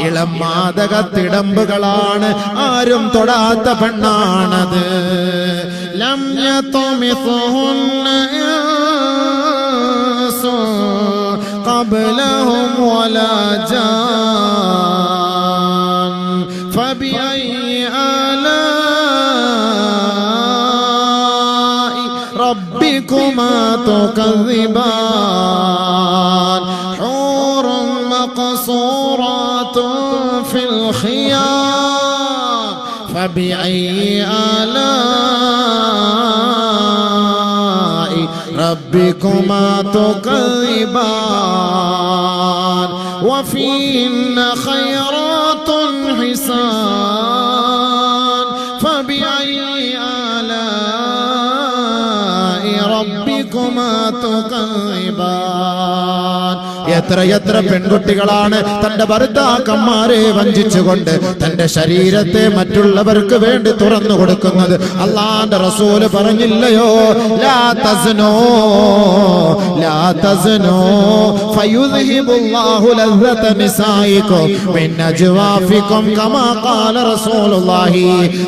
ഇളം മാദകത്തിടമ്പുകളാണ്, ആരും തൊടാത്ത പെണ്ണാണത്. ലം യത്മിസുഹുന്ന ഇൻസുൻ ഖബ്ലഹും വലാ ജാൻ ഫബിഅയ്യി ആലാഇ റബ്ബികുമാ തുകദ്ദിബാൻ ഹൂറുൻ മഖ്സൂറാത്തുൻ ഫിൽ ഖിയാം ഫബിഅയ്യി ആലാഇ ربكما تكذبان وفيهن خيرات حسان فبأي آلاء ربكما تكذبان. എത്ര പെൺകുട്ടികളാണ് തന്റെ ഭർത്താക്കന്മാരെ വഞ്ചിച്ചുകൊണ്ട് തന്റെ ശരീരത്തെ മറ്റുള്ളവർക്ക് വേണ്ടി തുറന്നു കൊടുക്കുന്നത്. അല്ലാഹുവിന്റെ റസൂല് പറഞ്ഞില്ലയോ, ലാ തസ്നൂ ലാ തസ്നൂ ഫയുദ്ഹിബുല്ലാഹു ലസ്സത നിസായികും മിൻ അജ്വാഫികും കമാ ഖാല റസൂലുള്ളാഹി.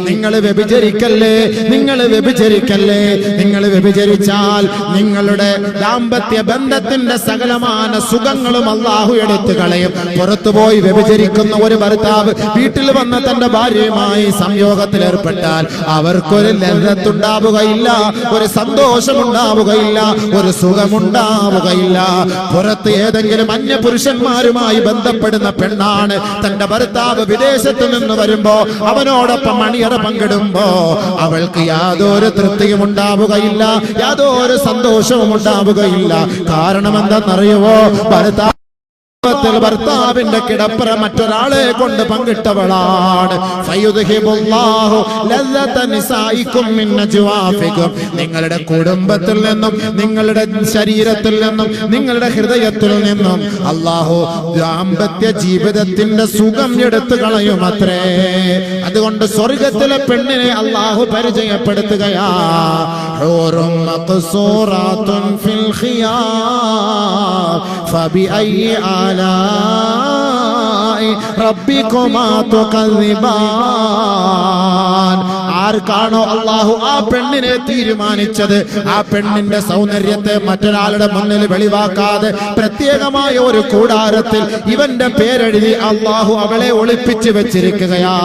നിങ്ങൾ വ്യഭിചരിക്കല്ലേ, നിങ്ങൾ വ്യഭിചരിക്കല്ലേ. നിങ്ങൾ വ്യഭിചരിച്ചാൽ നിങ്ങളുടെ ദാമ്പത്യ ബന്ധത്തിന്റെ സകലമാന സുഖങ്ങളും അല്ലാഹു എടുത്തു കളയും. പുറത്തുപോയി വ്യഭിചരിക്കുന്ന ഒരു ഭർത്താവ് വീട്ടിൽ വന്ന് തന്റെ ഭാര്യയുമായി സംയോഗത്തിൽ ഏർപ്പെട്ടാൽ അവർക്കൊരു ലذത്തുണ്ടാവുകയില്ല, ഒരു സന്തോഷമുണ്ടാവുകയില്ല, ഒരു സുഖമുണ്ടാവുകയില്ല. പുറത്ത് ഏതെങ്കിലും അന്യപുരുഷന്മാരുമായി ബന്ധപ്പെടുന്ന പെണ്ണാണ് തന്റെ ഭർത്താവ് വിദേശത്ത് നിന്ന് വരുമ്പോ അവനോടൊപ്പം മണിയറ പങ്കിടുമ്പോ അവൾക്ക് യാതൊരു തൃപ്തിയും ഉണ്ടാവുകയില്ല, യാതൊരു സന്തോഷവും ഉണ്ടാവുകയില്ല. കാരണം എന്താണെന്നറിയുമോ? ഭർത്താവിന്റെ കിടപ്പറ മറ്റൊരാളെ കൊണ്ട് പങ്കിട്ടവളാണ്. നിങ്ങളുടെ കുടുംബത്തിൽ നിന്നും നിങ്ങളുടെ ശരീരത്തിൽ നിന്നും നിങ്ങളുടെ ഹൃദയത്തിൽ നിന്നും അല്ലാഹു ദാമ്പത്യ ജീവിതത്തിന്റെ സുഖം എടുത്തു കളയുമത്രേ. അതുകൊണ്ട് സ്വർഗത്തിലെ പെണ്ണിനെ അല്ലാഹു പരിചയപ്പെടുത്തുകയാ. ഹൂറുൻ മഖ്സൂറാത്തുൻ ഫിൽ ഖിയാം ഫബിഅയ്യി ആലാഇ റബ്ബികുമാ തുകദ്ദിബാൻ. ആർക്കാണോ അല്ലാഹു ആ പെണ്ണിനെ തീരുമാനിച്ചത്, ആ പെണ്ണിന്റെ സൗന്ദര്യത്തെ മറ്റൊരാളുടെ മുന്നിൽ വെളിവാക്കാതെ പ്രത്യേകമായ ഒരു കൂടാരത്തിൽ ഇവന്റെ പേരെഴുതി അല്ലാഹു അവളെ ഒളിപ്പിച്ചു വെച്ചിരിക്കുകയാ.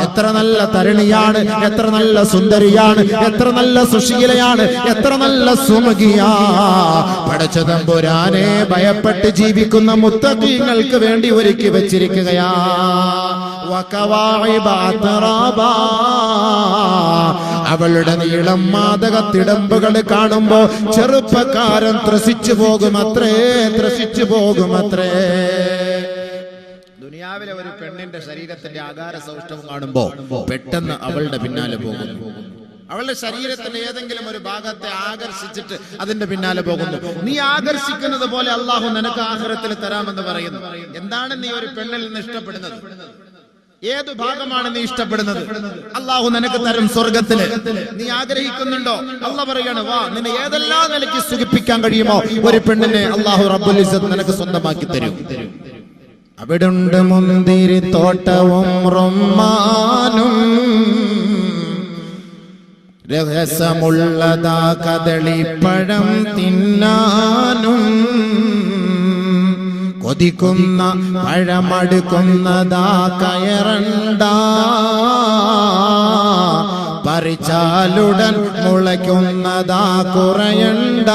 എത്ര നല്ല തരുണിയാണ്, എത്ര നല്ല സുന്ദരിയാണ്, എത്ര നല്ല സുശീലയാണ്, എത്ര നല്ല സുമുഖിയാ. പടച്ച തമ്പുരാനെ ഭയപ്പെട്ട് ജീവിക്കുന്ന മുത്തഖീങ്ങൾക്ക് വേണ്ടി ഒരുക്കി വെച്ചിരിക്കുകയാ. അവളുടെ നീളം മാദകത്തിടമ്പുകൾ കാണുമ്പോ ചെറുപ്പക്കാരൻ ത്രസിച്ചു പോകുമത്രേ, ത്രസിച്ചു പോകുമത്രേ. ദുനിയാവിലെ ഒരു പെണ്ണിന്റെ ശരീരത്തിന്റെ ആകാര സൗഷ്ഠവം കാണുമ്പോ പെട്ടെന്ന് അവളുടെ പിന്നാലെ പോകുന്നു. അവളുടെ ശരീരത്തിന്റെ ഏതെങ്കിലും ഒരു ഭാഗത്തെ ആകർഷിച്ചിട്ട് അതിന്റെ പിന്നാലെ പോകുന്നു. നീ ആകർഷിക്കുന്നത് പോലെ അല്ലാഹു നിനക്ക് ആഖിറത്തിൽ തരാമെന്ന് പറയുന്നു. എന്താണ് നീ ഒരു പെണ്ണിൽ നിന്ന് ഇഷ്ടപ്പെടുന്നത്? ഏതു ഭാഗമാണ് നീ ഇഷ്ടപ്പെടുന്നത്? അല്ലാഹു നിനക്ക് തരും സ്വർഗത്തില്. നീ ആഗ്രഹിക്കുന്നുണ്ടോ? അല്ലാഹു പറയാണ്, വാ, നിന്നെ ഏതെല്ലാം നിലയ്ക്ക് സുഖിപ്പിക്കാൻ കഴിയുമോ ഒരു പെണ്ണിനെ അല്ലാഹു റബ്ബുൽ ഇസ്സത്ത് നിനക്ക് സ്വന്തമാക്കി തരും. അവിടുണ്ട് മുന്തിരി തോട്ടവും റമ്മാനും, രഹസ്യമുള്ളതാ കദളിപ്പഴം തിന്നാനും, കൊതിക്കുന്ന പഴമടുക്കുന്നതാ കയറണ്ട, പറിച്ചാലുടൻ മുളയ്ക്കുന്നതാ കുറയണ്ട,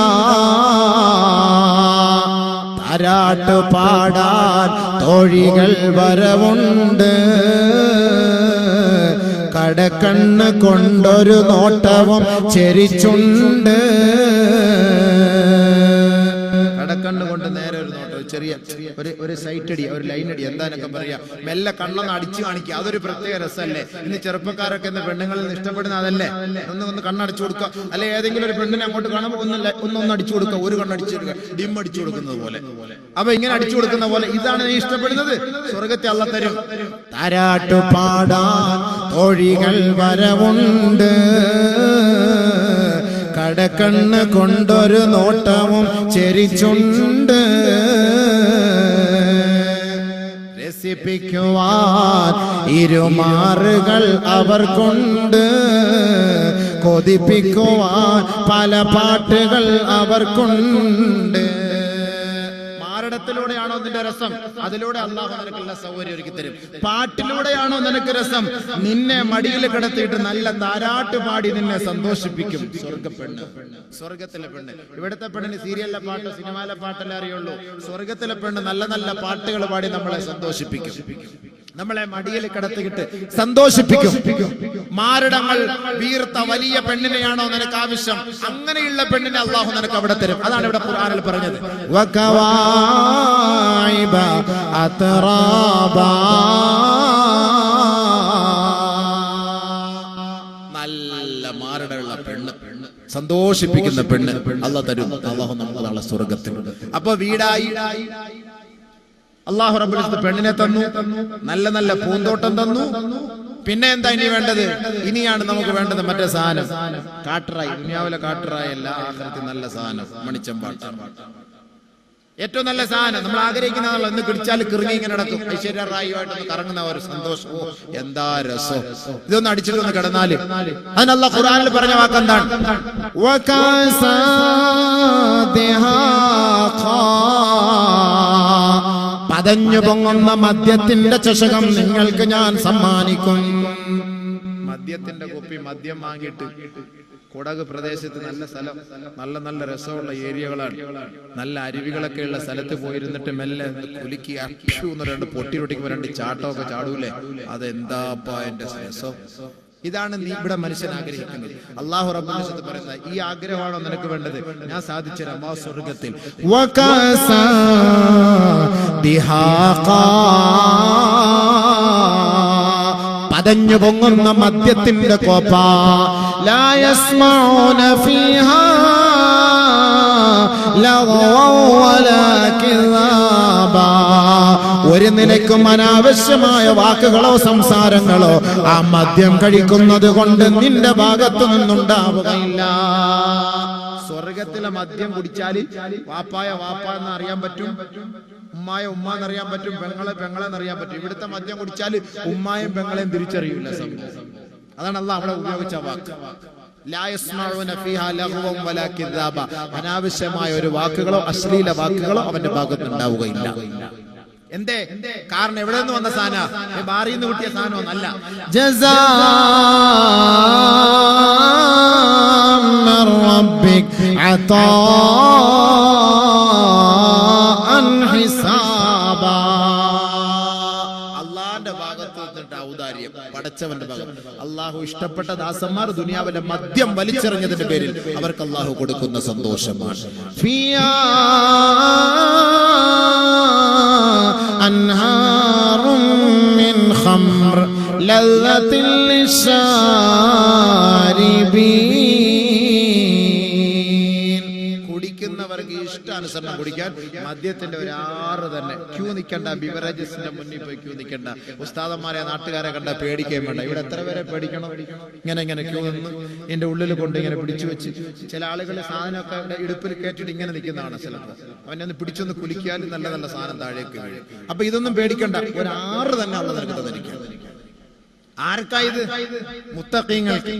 താരാട്ട് പാടാൻ തോഴികൾ വരവുണ്ട്, കടക്കണ്ണ് കൊണ്ടൊരു നോട്ടവും ചെരിച്ചുണ്ട്. കടക്കണ്ണ് കൊണ്ട് നേരെ ഒരു നോട്ടം, ചെറിയ ഒരു സൈറ്റ് അടി, ഒരു ലൈൻ അടി, എന്താനൊക്കെ പറയാ, മെല്ലെ കണ്ണൊന്ന് അടിച്ചു കാണിക്കുക. അതൊരു പ്രത്യേക രസമല്ലേ? ഇന്ന് ചെറുപ്പക്കാരൊക്കെ പെണ്ണുങ്ങളിൽ നിന്ന് ഇഷ്ടപ്പെടുന്ന അതല്ലേ? ഒന്ന് കണ്ണടിച്ചു കൊടുക്കുക, അല്ലെ ഏതെങ്കിലും ഒരു പെണ്ണിനെ അങ്ങോട്ട് കാണുമ്പോൾ ഒന്നൊന്ന് അടിച്ചു കൊടുക്കുക, ഒരു കണ്ണടിച്ചു കൊടുക്കുക, ഡിം അടിച്ചു കൊടുക്കുന്നത് പോലെ. അപ്പൊ ഇങ്ങനെ അടിച്ചു കൊടുക്കുന്ന പോലെ ഇതാണ് നീ ഇഷ്ടപ്പെടുന്നത്, സ്വർഗത്തെ അല്ലാഹു തരും. താരാട്ടു പാടാൻ തോഴികൾ വരവുണ്ട്, കടക്കണ്ണ് കൊണ്ടൊരു നോട്ടവും ചെരിച്ചുണ്ട്. രസിപ്പിക്കുവാൻ ഇരുമാറുകൾ അവർക്കുണ്ട്, കൊതിപ്പിക്കുവാൻ പല പാട്ടുകൾ അവർക്കുണ്ട്. മാരടത്തിലൂടെയാണോ നിന്റെ രസം? അതിലൂടെ അള്ളാഹു നിനക്കുള്ള സൗകര്യം ഒരുക്കി തരും. പാട്ടിലൂടെയാണോ നിനക്ക് രസം? നിന്നെ മടിയിൽ കിടത്തിയിട്ട് നല്ല താരാട്ട് പാടി നിന്നെ സന്തോഷിപ്പിക്കും. സ്വർഗ്ഗപ്പെണ്ണ്, സ്വർഗത്തിലെ പെണ്ണ്. ഇവിടുത്തെ പെണ്ണിന് സീരിയലിലെ പാട്ടോ സിനിമയിലെ പാട്ടല്ലേ അറിയുള്ളൂ. സ്വർഗത്തിലെ പെണ്ണ് നല്ല നല്ല പാട്ടുകൾ പാടി നമ്മളെ സന്തോഷിപ്പിക്കും, നമ്മളെ മടിയിൽ കിടത്തിയിട്ട് സന്തോഷിപ്പിക്കും. മാരടങ്ങൾ വീർത്ത വലിയ പെണ്ണിനെയാണോ നിനക്ക് ആവശ്യം? അങ്ങനെയുള്ള പെണ്ണിനെ അള്ളാഹു നിനക്ക് അവിടെ തരും. അതാണ് ഇവിടെ ഖുർആനിൽ പറഞ്ഞത്. വകവാഇബ അത്റാബാ, നല്ല മാരടമുള്ള പെണ്ണ്, സന്തോഷിപ്പിക്കുന്ന പെണ്ണ് അള്ളാഹു തരും. അള്ളാഹു നമുക്ക് നാളെ സ്വർഗത്തിൽ. അപ്പൊ വീടായി അള്ളാഹു റബ്ബുൽ ഇസ്സത്ത് പെണ്ണിനെ തന്നു, നല്ല നല്ല പൂന്തോട്ടം തന്നു. പിന്നെ എന്താ ഇനി വേണ്ടത്? ഇനിയാണ് നമുക്ക് വേണ്ടത് മറ്റേ സാധനം, കാട്ടറായി. ദുനിയാവിലെ കാട്ടറായി അല്ല, ആഖിറത്തിൽ നല്ല സാധനം, മണിച്ചമ്പാട്ട. ഏറ്റവും നല്ല സാധനം നമ്മൾ ആഗ്രഹിക്കുന്നതാണല്ലോ. ഇന്ന് പിടിച്ചാൽ കിറങ്ങി ഇങ്ങനെ നടക്കും, ഐശ്വര്യ റായിയുമായിട്ട് കറങ്ങുന്ന ഒരു സന്തോഷം. ഓ എന്താ രസം! ഇതൊന്ന് അടിച്ചിട്ട് ഒന്ന് കിടന്നാല്. അതിന് അല്ലാഹു ഖുർആനിൽ പറഞ്ഞ വാക്കെന്താണ്? പതഞ്ഞു പൊങ്ങുന്ന മദ്യത്തിന്റെ ചഷകം നിങ്ങൾക്ക് ഞാൻ സമ്മാനിക്കും. മദ്യത്തിന്റെ കുപ്പി, മദ്യം വാങ്ങിയിട്ട് കൊടക് പ്രദേശത്ത് നല്ല സ്ഥലം, നല്ല നല്ല രസമുള്ള ഏരിയകളാണ്, നല്ല അരുവികളൊക്കെ ഉള്ള സ്ഥലത്ത് പോയിരുന്നിട്ട് മെല്ലെ കുലുക്കി അക്ഷൂന്ന് രണ്ട് പൊട്ടി പൊട്ടിക്കുമ്പോ രണ്ട് ചാട്ടമൊക്കെ ചാടൂലേ, അതെന്താപ്പാ എന്റെ രസം. ഇതാണ് നീ ഇവിടെ മനുഷ്യൻ ആഗ്രഹിക്കുന്നത്. അല്ലാഹു റബ്ബുൽ ഇസ്സത്ത് പറയുന്നത്, ഈ ആഗ്രഹമാണോ നിനക്ക് വേണ്ടത്? ഞാൻ സാധിച്ചു തരാം. ആ സ്വർഗ്ഗത്തിൽ പതഞ്ഞു പൊങ്ങുന്ന മദ്യത്തിന്റെ കോപ്പ, ലാ യസ്മഊന ഫീഹാ ലഗ്വൻ വലാ കിദാബാ, ഒരു നിലയ്ക്കും അനാവശ്യമായ വാക്കുകളോ സംസാരങ്ങളോ ആ മദ്യം കഴിക്കുന്നത് കൊണ്ട് നിന്റെ ഭാഗത്തു നിന്നുണ്ടാവുകയില്ല. സ്വർഗത്തിലെ മദ്യം കുടിച്ചാല് വാപ്പായ വാപ്പ എന്ന് അറിയാൻ പറ്റും, ഉമ്മായ ഉമ്മ എന്നറിയാൻ പറ്റും, പെങ്ങളെ പെങ്ങളെന്നറിയാൻ പറ്റും. ഇവിടുത്തെ മദ്യം കുടിച്ചാല് ഉമ്മായും പെങ്ങളെയും തിരിച്ചറിയില്ല. അതാണ് അല്ലാഹു അവിടെ ഉപയോഗിച്ച വാക്ക്. ലാ യസ്മഊന ഫീഹാ ലഗ്വൻ വലാ കിദാബ, അനാവശ്യമായ ഒരു വാക്കുകളോ അശ്ലീല വാക്കുകളോ അവന്റെ ഭാഗത്ത് ഉണ്ടാവുകയില്ല. എന്തേ? കാരണം എവിടെ നിന്ന് വന്ന സാധന? ബാറിൽ നിന്ന് കിട്ടിയ സാധനമൊന്നല്ല. ജസാഅൻ മിർ റബ്ബിക് അതാഅൻ ഹിസാബാ, അല്ലാഹുവിന്റെ ഭാഗത്ത് നിന്നിട്ട് ഔദാര്യം, പടച്ചവന്റെ ഭാഗം. അല്ലാഹു ഇഷ്ടപ്പെട്ട ദാസന്മാർ ദുനിയാവിലെ മദ്യം വലിച്ചെറിഞ്ഞതിന്റെ പേരിൽ അവർക്ക് അല്ലാഹു കൊടുക്കുന്ന സന്തോഷമാണ്. ഫിയാ അൻഹാറും മിൻ ഖംർ ലല്ലത്തിൽ ലിശാരിബീൻ, കുടിക്കുന്നവർക്ക് ഇഷ്ടാനുസരണം കുടിക്കാൻ മദ്യത്തിന്റെ ഒരു ആറ് തന്നെ. ക്യൂ നിൽക്കണ്ട, ബിവറേജസിന്റെ മുന്നിൽ പോയി ക്യൂ നിൽക്കണ്ട. ഉസ്താദന്മാരെ നാട്ടുകാരെ കണ്ട പേടിക്കാൻ വേണ്ട. ഇവിടെ എത്ര പേരെ പേടിക്കണം? ഇങ്ങനെ ഇങ്ങനെ ക്യൂ നിന്ന് എന്റെ ഉള്ളിൽ കൊണ്ട് ഇങ്ങനെ പിടിച്ചു വെച്ച്, ചില ആളുകൾ സാധനമൊക്കെ ഇടുപ്പിൽ കയറ്റിട്ട് ഇങ്ങനെ നിൽക്കുന്നതാണ്. ചിലപ്പോൾ അവനൊന്ന് പിടിച്ചൊന്ന് കുലിക്കാൽ നല്ല നല്ല സാധനം താഴേക്ക് വീഴും. അപ്പൊ ഇതൊന്നും പേടിക്കണ്ട, ഒരു ആറ് തന്നെ ഉള്ള നിനക്ക് തന്നിരിക്കും. ആർക്കായത്? മുത്തഖീങ്ങൾക്ക്.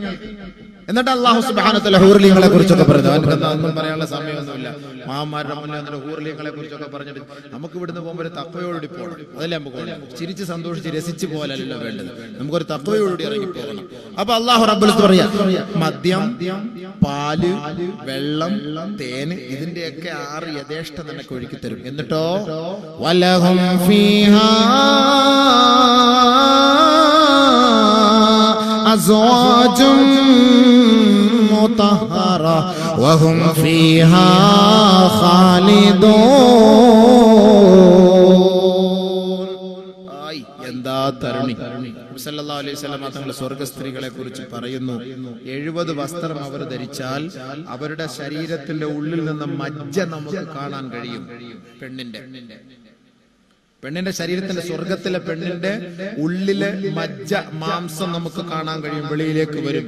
എന്നിട്ട് അല്ലാഹു സുബ്ഹാനഹു വ തആല ഹൂർലിങ്ങളെ കുറിച്ചൊക്കെ പറഞ്ഞു. ഒന്നും പറയാനുള്ള സമയമൊന്നുമില്ല. മാമാരുടെ മുന്നിൽ ഹൂർലിങ്ങളെ കുറിച്ചൊക്കെ പറഞ്ഞിട്ട് നമുക്ക് ഇവിടുന്ന് പോകുമ്പോൾ ഒരു തഖ്വയോടുകൂടി പോകണം. അതല്ലേ നമുക്ക് ചിരിച്ച് സന്തോഷിച്ച് രസിച്ച് പോലല്ലോ വേണ്ടത്, നമുക്കൊരു തഖ്വയോടുകൂടി ഇറങ്ങി പോകണം. അപ്പൊ അല്ലാഹു റബ്ബുൽ ഇസ്സത്ത് പറയാ, മദ്യം, പാല്, വെള്ളം, തേന്, ഇതിന്റെയൊക്കെ ആറ് യഥേഷ്ട നിനക്ക് ഒഴുക്കി തരും. എന്നിട്ടോ വലഹും ഫീഹാ അസ്വാജും മുതഹറ വഹും ഫീഹാ ഖാലിദൂൻ. എന്താ തരുണി! സല്ലല്ലാഹു അലൈഹി വസല്ലം തങ്ങൾ സ്വർഗ്ഗ സ്ത്രീകളെ കുറിച്ച് പറയുന്നു, 70 വസ്ത്രം അവർ ധരിച്ചാൽ അവരുടെ ശരീരത്തിന്റെ ഉള്ളിൽ നിന്ന് മജ്ജ നമുക്ക് കാണാൻ കഴിയും. പെണ്ണിന്റെ ശരീരത്തിന്റെ, സ്വർഗത്തിലെ പെണ്ണിന്റെ ഉള്ളിലെ മജ്ജ, മാംസം നമുക്ക് കാണാൻ കഴിയും, വെളിയിലേക്ക് വരും.